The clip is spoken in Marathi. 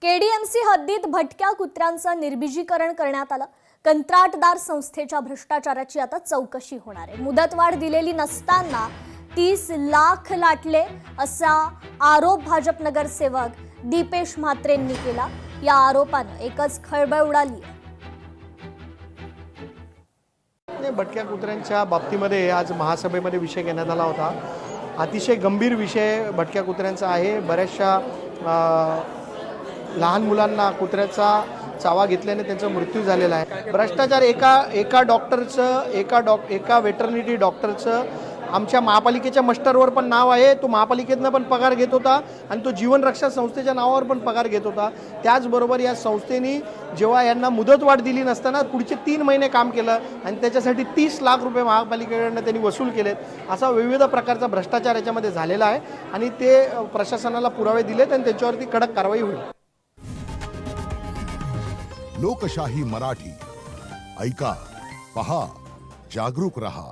केडीएमसी हद्दीत भटक्या कुत्र्यांचं निर्बीजीकरण करण्यात आलं। कंत्राटदार संस्थेच्या भ्रष्टाचाराची आता चौकशी होणार आहे। मुदतवाढ दिलेली नसताना 30 लाख लाटले असा आरोप भाजप नगरसेवक दीपेश म्हात्रेंनी केला। या आरोपाने एकच खळबळ उडाली आहे। भटक्या कुत्र्यांच्या बाबतीमध्ये आज महासभेमध्ये विषय घेण्यात आला होता। अतिशय गंभीर विषय भटक्या कुत्र्यांचा आहे। बऱ्याचशा लहान मुलांना कुत्र्याचा चावा घेतल्याने त्यांचा मृत्यू झालेला आहे। भ्रष्टाचार एका डॉक्टरचं एका वेटरनिटी डॉक्टरचं आमच्या महापालिकेच्या मस्टरवर पण नाव आहे। तो महापालिकेतनं पण पगार घेत होता आणि तो जीवन रक्षा संस्थेच्या नावावर पण पगार घेत होता। त्याचबरोबर या संस्थेने जेव्हा यांना मुदतवाढ दिली नसताना पुढचे 3 महिने काम केलं आणि त्याच्यासाठी 30 लाख रुपये महापालिकेकडनं त्यांनी वसूल केलेत। असा विविध प्रकारचा भ्रष्टाचार याच्यामध्ये झालेला आहे आणि ते प्रशासनाला पुरावे दिलेत आणि त्याच्यावरती कडक कारवाई होईल। लोकशाही मराठी ऐका, पहा, जागरूक रहा।